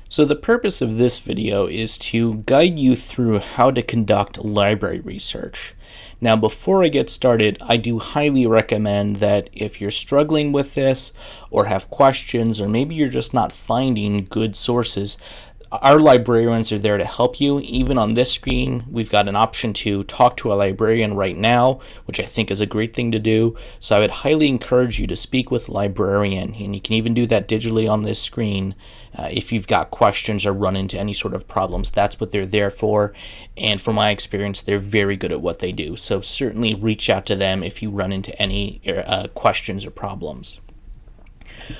So the purpose of this video is to guide you through how to conduct library research. Now, before I get started, I do highly recommend that if you're struggling with this or have questions, or maybe you're just not finding good sources, our librarians are there to help you. Even on this screen, we've got an option to talk to a librarian right now, which I think is a great thing to do. So I would highly encourage you to speak with a librarian, and you can even do that digitally on this screen if you've got questions or run into any sort of problems. That's what they're there for, and from my experience, they're very good at what they do. So certainly reach out to them if you run into any questions or problems.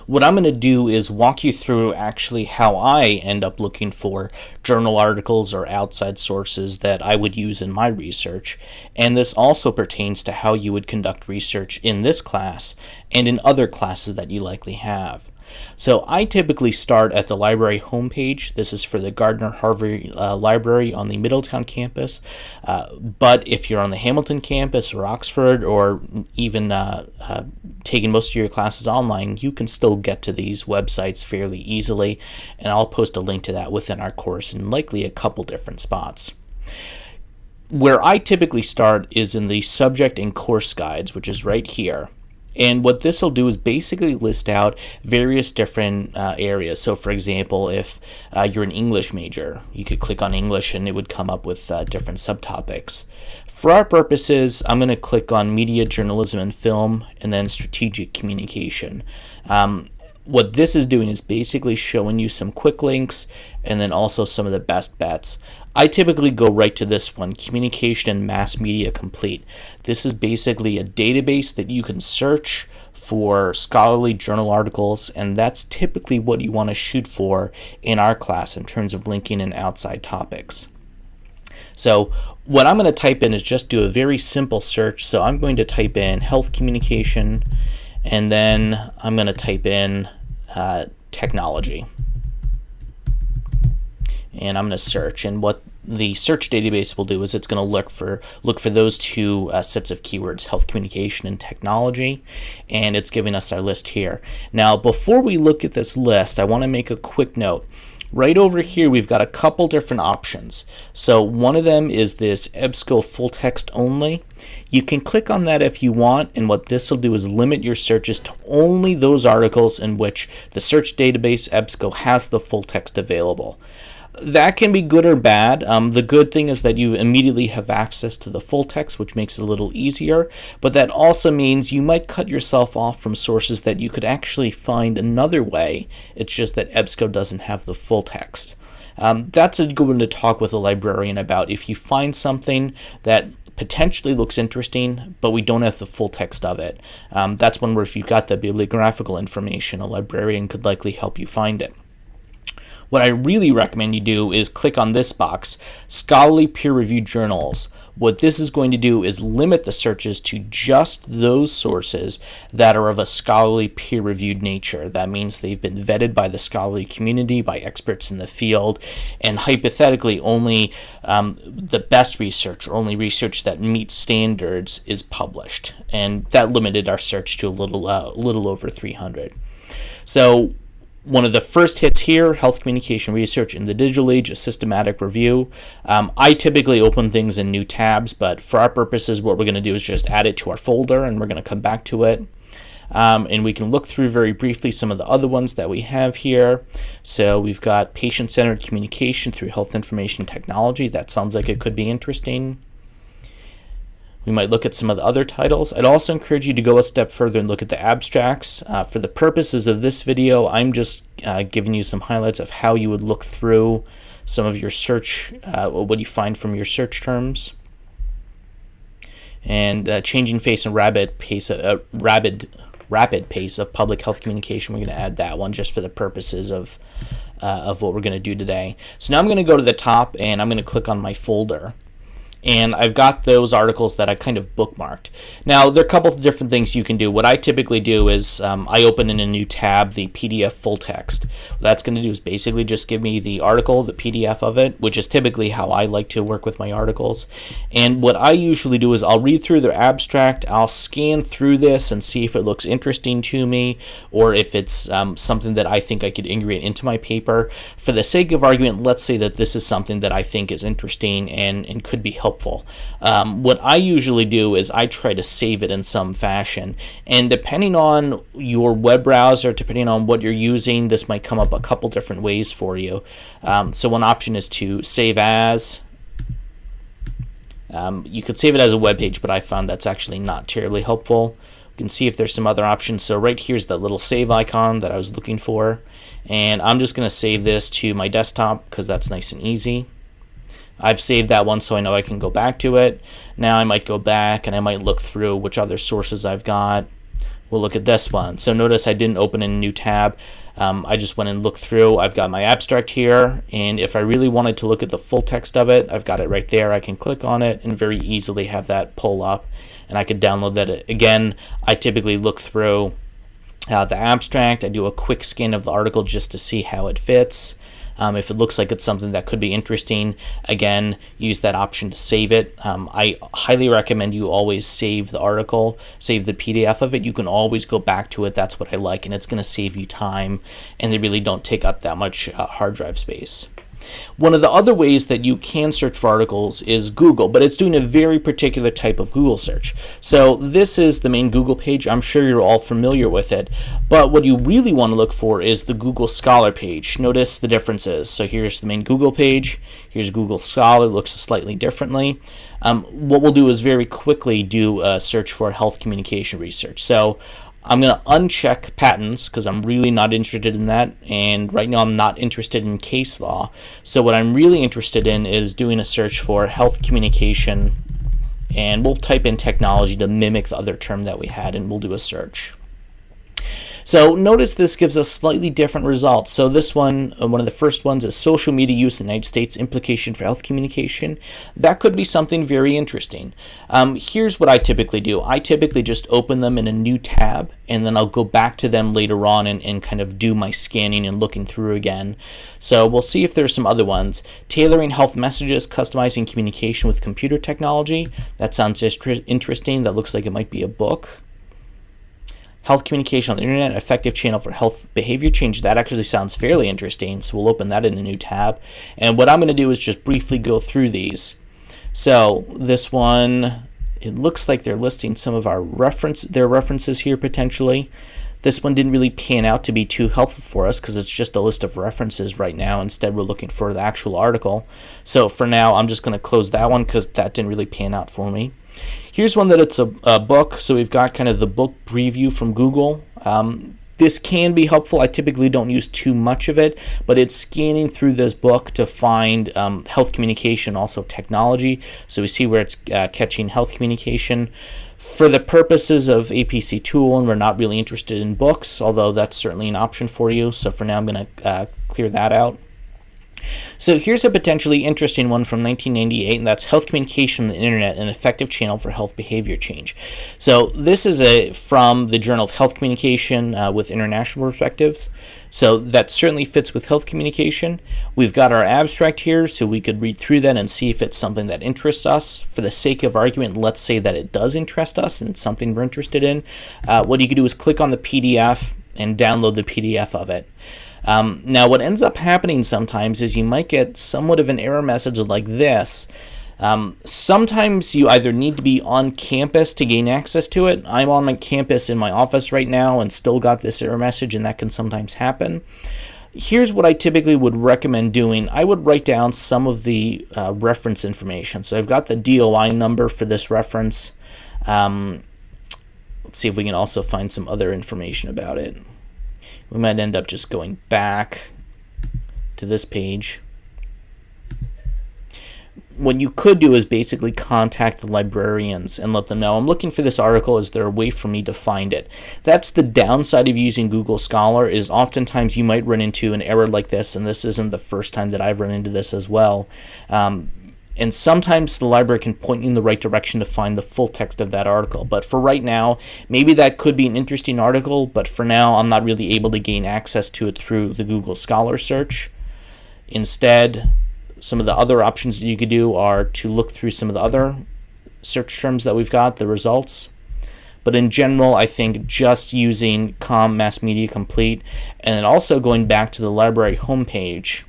What I'm going to do is walk you through actually how I end up looking for journal articles or outside sources that I would use in my research, and this also pertains to how you would conduct research in this class and in other classes that you likely have. So I typically start at the library homepage. This is for the Gardner-Harvey Library on the Middletown campus. But if you're on the Hamilton campus or Oxford, or even taking most of your classes online, you can still get to these websites fairly easily. And I'll post a link to that within our course in likely a couple different spots. Where I typically start is in the subject and course guides, which is right here. And what this will do is basically list out various different areas. So for example, if you're an English major, you could click on English and it would come up with different subtopics. For our purposes, I'm going to click on media, journalism, and film, and then strategic communication. What this is doing is basically showing you some quick links and then also some of the best bets. I typically go right to this one, Communication and Mass Media Complete. This is basically a database that you can search for scholarly journal articles, and that's typically what you want to shoot for in our class in terms of linking in outside topics. So what I'm going to type in is just do a very simple search. So I'm going to type in health communication, and then I'm going to type in technology. And I'm going to search, and what the search database will do is it's going to look for those two sets of keywords, health communication and technology, and it's giving us our list here. Now, before we look at this list, I want to make a quick note. Right over here, we've got a couple different options. So one of them is this EBSCO full text only. You can click on that if you want, and what this will do is limit your searches to only those articles in which the search database EBSCO has the full text available. That can be good or bad. The good thing is that you immediately have access to the full text, which makes it a little easier, but that also means you might cut yourself off from sources that you could actually find another way. It's just that EBSCO doesn't have the full text. That's a good one to talk with a librarian about. If you find something that potentially looks interesting, but we don't have the full text of it, that's one where if you've got the bibliographical information, a librarian could likely help you find it. What I really recommend you do is click on this box, Scholarly Peer-Reviewed Journals. What this is going to do is limit the searches to just those sources that are of a scholarly peer-reviewed nature. That means they've been vetted by the scholarly community, by experts in the field, and hypothetically only the best research, or only research that meets standards, is published. And that limited our search to a little over 300. So one of the first hits here, health communication research in the digital age, a systematic review. I typically open things in new tabs, but for our purposes, what we're going to do is just add it to our folder, and we're going to come back to it. And we can look through very briefly some of the other ones that we have here. So we've got patient-centered communication through health information technology. That sounds like it could be interesting. We might look at some of the other titles. I'd also encourage you to go a step further and look at the abstracts. For the purposes of this video, I'm just giving you some highlights of how you would look through some of your search, what you find from your search terms. And changing face and rapid pace of public health communication, we're going to add that one just for the purposes of what we're going to do today. So now I'm going to go to the top, and I'm going to click on my folder. and I've got those articles that I kind of bookmarked. Now, there are a couple of different things you can do. What I typically do is I open in a new tab the PDF full text. What that's going to do is basically just give me the article, the PDF of it, which is typically how I like to work with my articles. And what I usually do is I'll read through their abstract, I'll scan through this and see if it looks interesting to me, or if it's something that I think I could integrate into my paper. For the sake of argument, let's say that this is something that I think is interesting and could be helpful. What I usually do is I try to save it in some fashion, and depending on your web browser, depending on what you're using, this might come up a couple different ways for you. So one option is to save as. You could save it as a web page, but I found that's actually not terribly helpful. You can see if there's some other options. So right here's that little save icon that I was looking for, and I'm just going to save this to my desktop because that's nice and easy. I've saved that one so I know I can go back to it. Now I might go back and I might look through which other sources I've got. We'll look at this one. So notice I didn't open a new tab. I just went and looked through. I've got my abstract here, and if I really wanted to look at the full text of it, I've got it right there. I can click on it and very easily have that pull up, and I could download that. Again, I typically look through the abstract. I do a quick scan of the article just to see how it fits. If it looks like it's something that could be interesting, again, use that option to save it. I highly recommend you always save the article, save the PDF of it. You can always go back to it. That's what I like, and it's going to save you time, and they really don't take up that much hard drive space. One of the other ways that you can search for articles is Google, but it's doing a very particular type of Google search. So this is the main Google page. I'm sure you're all familiar with it, but what you really want to look for is the Google Scholar page. Notice the differences. So here's the main Google page. Here's Google Scholar. It looks slightly differently. What we'll do is very quickly do a search for health communication research. So I'm going to uncheck patents because I'm really not interested in that, and right now I'm not interested in case law. So what I'm really interested in is doing a search for health communication, and we'll type in technology to mimic the other term that we had, and we'll do a search. So notice this gives us slightly different results. So this one of the first ones is social media use in the United States, implication for health communication. That could be something very interesting. Here's what I typically do. I typically just open them in a new tab, and then I'll go back to them later on and kind of do my scanning and looking through again. So we'll see if there's some other ones. Tailoring health messages, customizing communication with computer technology. That sounds interesting. That looks like it might be a book. Health communication on the internet, effective channel for health behavior change. That actually sounds fairly interesting, so we'll open that in a new tab. And what I'm going to do is just briefly go through these. So this one, it looks like they're listing some of their references here potentially. This one didn't really pan out to be too helpful for us because it's just a list of references right now. Instead, we're looking for the actual article. So for now, I'm just going to close that one because that didn't really pan out for me. Here's one that it's a book, so we've got kind of the book preview from Google. This can be helpful. I typically don't use too much of it, but it's scanning through this book to find health communication, also technology. So we see where it's catching health communication. For the purposes of APC tool, and we're not really interested in books, although that's certainly an option for you. So for now, I'm going to clear that out. So here's a potentially interesting one from 1998, and that's health communication on the internet, an effective channel for health behavior change. So this is from the Journal of Health Communication with international perspectives. So that certainly fits with health communication. We've got our abstract here, so we could read through that and see if it's something that interests us. For the sake of argument, let's say that it does interest us and it's something we're interested in. What you could do is click on the PDF and download the PDF of it. Now, what ends up happening sometimes is you might get somewhat of an error message like this. Sometimes you either need to be on campus to gain access to it. I'm on my campus in my office right now and still got this error message, and that can sometimes happen. Here's what I typically would recommend doing. I would write down some of the reference information. So I've got the DOI number for this reference. Let's see if we can also find some other information about it. We might end up just going back to this page. What you could do is basically contact the librarians and let them know, I'm looking for this article, is there a way for me to find it? That's the downside of using Google Scholar, is oftentimes you might run into an error like this, and this isn't the first time that I've run into this as well. And sometimes the library can point you in the right direction to find the full text of that article. But for right now, maybe that could be an interesting article, but for now, I'm not really able to gain access to it through the Google Scholar search. Instead, some of the other options that you could do are to look through some of the other search terms that we've got, the results. But in general, I think just using Mass Media Complete and then also going back to the library homepage,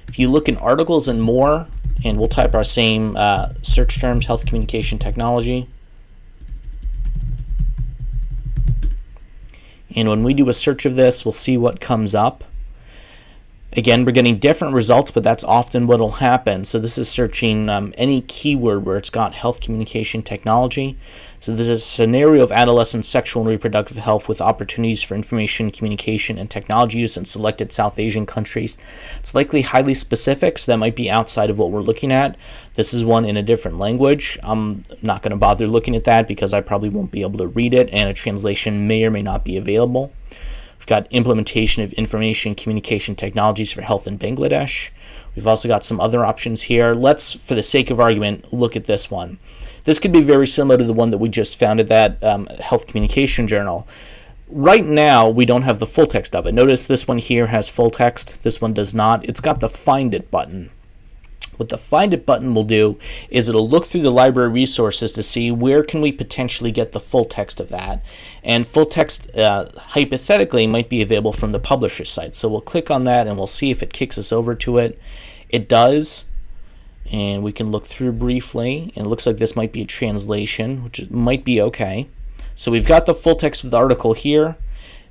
if you look in articles and more, and we'll type our same search terms, health communication technology. And when we do a search of this, we'll see what comes up. Again, we're getting different results, but that's often what will happen. So this is searching any keyword where it's got health communication technology. So this is a scenario of adolescent sexual and reproductive health with opportunities for information, communication, and technology use in selected South Asian countries. It's likely highly specific, so that might be outside of what we're looking at. This is one in a different language. I'm not going to bother looking at that because I probably won't be able to read it, and a translation may or may not be available. We've got implementation of information communication technologies for health in Bangladesh. We've also got some other options here. Let's, for the sake of argument, look at this one. This could be very similar to the one that we just found at that health communication journal. Right now, we don't have the full text of it. Notice this one here has full text. This one does not. It's got the Find It button. What the Find It button will do is it'll look through the library resources to see where can we potentially get the full text of that. And full text, hypothetically, might be available from the publisher's site. So we'll click on that and we'll see if it kicks us over to it. It does. And we can look through briefly. And it looks like this might be a translation, which might be okay. So we've got the full text of the article here.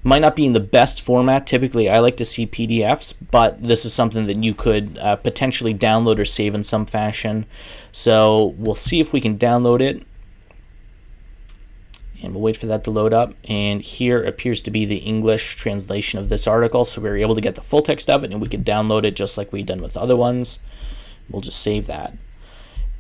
Might not be in the best format. Typically, I like to see PDFs, but this is something that you could potentially download or save in some fashion. So we'll see if we can download it. And we'll wait for that to load up. And here appears to be the English translation of this article. So we were able to get the full text of it, and we could download it just like we've done with other ones. We'll just save that.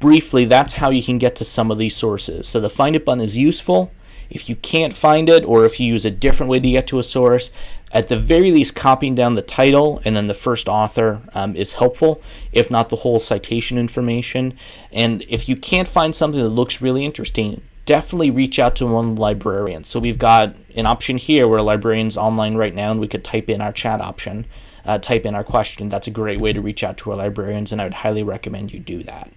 Briefly, that's how you can get to some of these sources. So the Find It button is useful. If you can't find it, or if you use a different way to get to a source, at the very least, copying down the title and then the first author is helpful, if not the whole citation information. And if you can't find something that looks really interesting, definitely reach out to one of the librarians. So we've got an option here where a librarian's online right now, and we could type in our chat option, type in our question. That's a great way to reach out to our librarians, and I would highly recommend you do that.